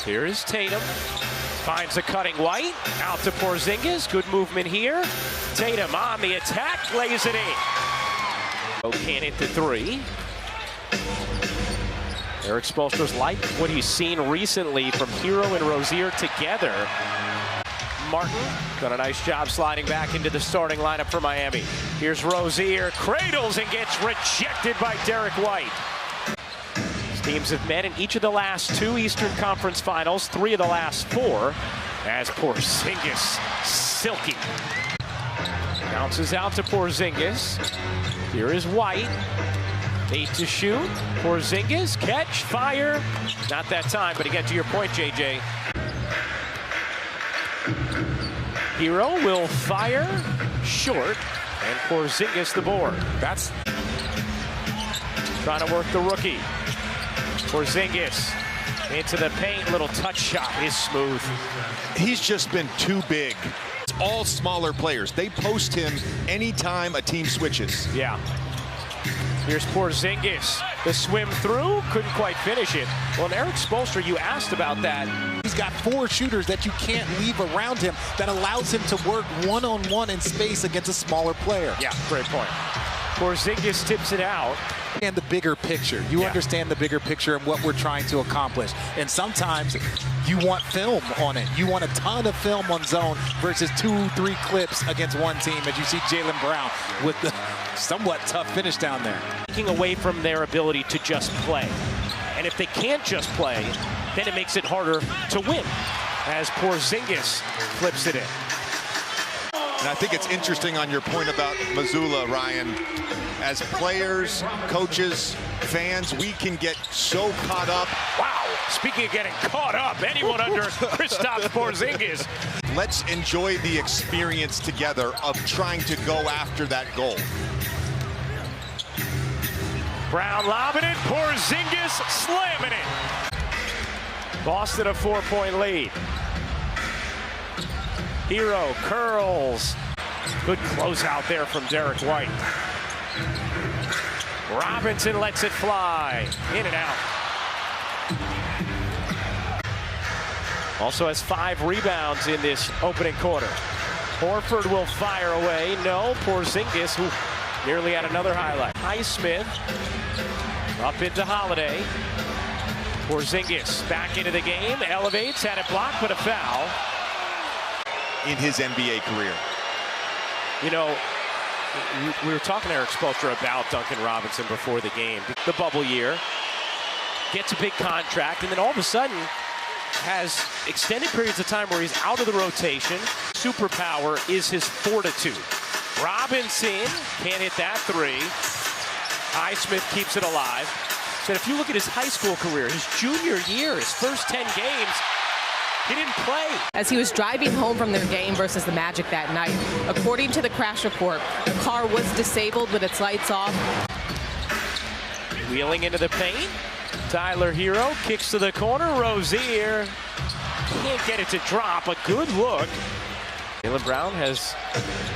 Here is Tatum. Finds a cutting White. Out to Porzingis. Good movement here. Tatum on the attack. Lays it in. Can't hit the three. Erik Spoelstra's like what he's seen recently from Hero and Rozier together. Martin done a nice job sliding back into the starting lineup for Miami. Here's Rozier, cradles and gets rejected by Derek White. These teams have met in each of the last 2 Eastern Conference Finals, 3 of the last 4, as Porzingis silky. Bounces out to Porzingis. Here is White. 8 to shoot. Porzingis, catch, fire. Not that time, but again, to your point, JJ. Hero will fire short, and Porzingis the board. That's trying to work the rookie. Porzingis into the paint, little touch shot is smooth. He's just been too big. It's all smaller players. They post him anytime a team switches. Yeah. Here's Porzingis. The swim through, couldn't quite finish it. Well, and Erik Spoelstra, you asked about that. He's got 4 shooters that you can't leave around him that allows him to work one-on-one in space against a smaller player. Yeah, great point. Porzingis tips it out. And the bigger picture. You understand the bigger picture and what we're trying to accomplish. And sometimes you want film on it. You want a ton of film on zone versus 2-3 clips against one team, as you see Jaylen Brown with the somewhat tough finish down there. Taking away from their ability to just play. And if they can't just play, then it makes it harder to win, as Porzingis flips it in. And I think it's interesting on your point about Mazzulla, Ryan. As players, coaches, fans, we can get so caught up. Wow, speaking of getting caught up, anyone under Kristaps Porzingis. Let's enjoy the experience together of trying to go after that goal. Brown lobbing it, Porzingis slamming it. Boston a 4-point lead. Hero curls. Good closeout there from Derek White. Robinson lets it fly. In and out. Also has 5 rebounds in this opening quarter. Horford will fire away. No, Porzingis, who nearly had another highlight. Highsmith up into Holiday. Porzingis back into the game. Elevates, had it blocked, but a foul. In his NBA career. You know, we were talking to Erik Spoelstra about Duncan Robinson before the game. The bubble year, gets a big contract, and then all of a sudden has extended periods of time where he's out of the rotation. Superpower is his fortitude. Robinson can't hit that 3. Highsmith keeps it alive. So if you look at his high school career, his junior year, his first 10 games, he didn't play. As he was driving home from their game versus the Magic that night, according to the crash report, the car was disabled with its lights off. Wheeling into the paint. Tyler Hero kicks to the corner. Rozier can't get it to drop. A good look. Jaylen Brown has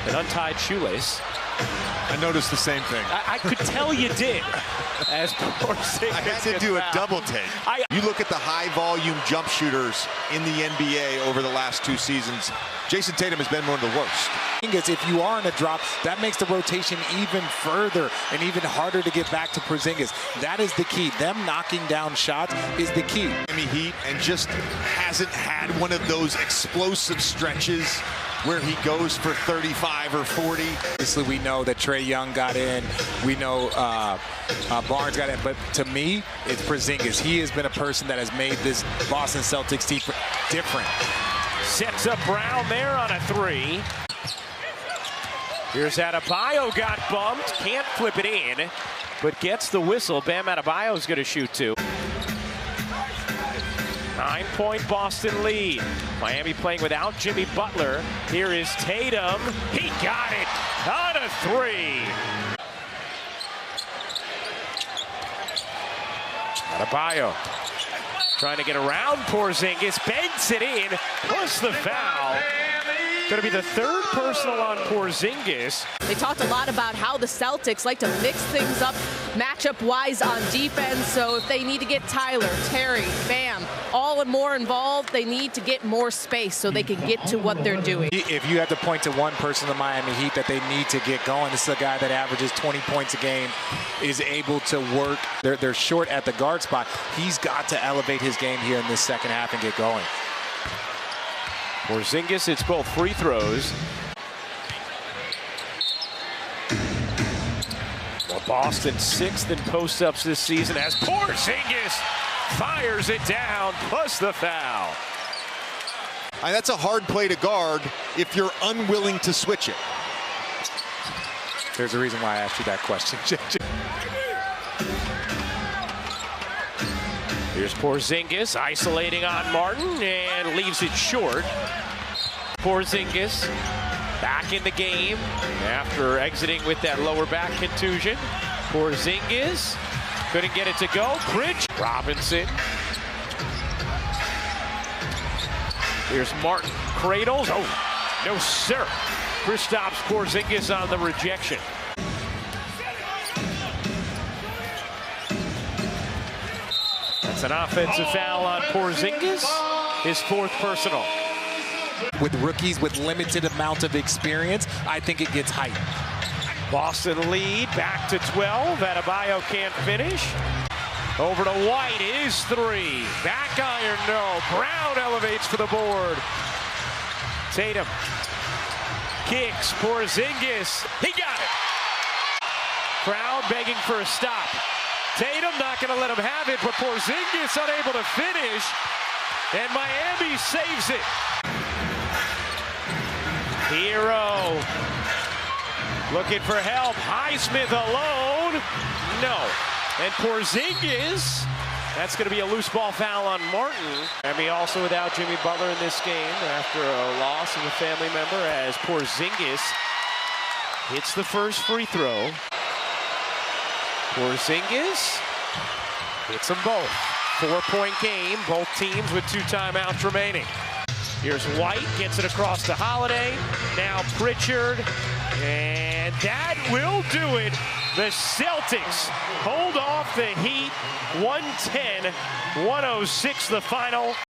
an untied shoelace. I noticed the same thing. I could tell you did. As Porzingis I had to do a double take. You look at the high-volume jump shooters in the NBA over the last 2 seasons. Jason Tatum has been one of the worst. If you are in a drop, that makes the rotation even further and even harder to get back to Porzingis. That is the key. Them knocking down shots is the key. Miami Heat, and just hasn't had one of those explosive stretches where he goes for 35 or 40. Obviously, we know that Trae Young got in. We know Barnes got in. But to me, it's Porzingis. He has been a person that has made this Boston Celtics team different. Sets up Brown there on a 3. Here's Adebayo, got bumped. Can't flip it in, but gets the whistle. Bam Adebayo's going to shoot 2. 9-point Boston lead. Miami playing without Jimmy Butler. Here is Tatum. He got it on a 3. Adebayo trying to get around Porzingis. Bends it in. Plus the foul. Going to be the 3rd personal on Porzingis. They talked a lot about how the Celtics like to mix things up matchup-wise on defense. So if they need to get Tyler, Terry, Bam, all going more involved. They need to get more space so they can get to what they're doing. If you had to point to one person in the Miami Heat that they need to get going, this is a guy that averages 20 points a game, is able to work. They're short at the guard spot. He's got to elevate his game here in this second half and get going. Porzingis, it's both free throws. Well, Boston 6th in post-ups this season as Porzingis fires it down, plus the foul. And that's a hard play to guard if you're unwilling to switch it. There's a reason why I asked you that question. Here's Porzingis isolating on Martin and leaves it short. Porzingis back in the game after exiting with that lower back contusion. Porzingis couldn't get it to go. Pritch. Robinson. Here's Martin. Cradles. Oh, no sir. Kristaps Porzingis on the rejection. That's an offensive foul on Porzingis. His 4th personal. With rookies with limited amount of experience, I think it gets heightened. Boston lead back to 12. Adebayo can't finish. Over to White is 3. Back iron, no. Brown elevates for the board. Tatum kicks. Porzingis. He got it. Crowd begging for a stop. Tatum not going to let him have it, but Porzingis unable to finish. And Miami saves it. Hero looking for help. Highsmith alone. No. And Porzingis, that's going to be a loose ball foul on Martin. Miami also without Jimmy Butler in this game after a loss of a family member as Porzingis hits the first free throw. Porzingis hits them both. 4-point game, both teams with 2 timeouts remaining. Here's White, gets it across to Holiday. Now Pritchard, and that will do it. The Celtics hold off the Heat, 110-106 the final.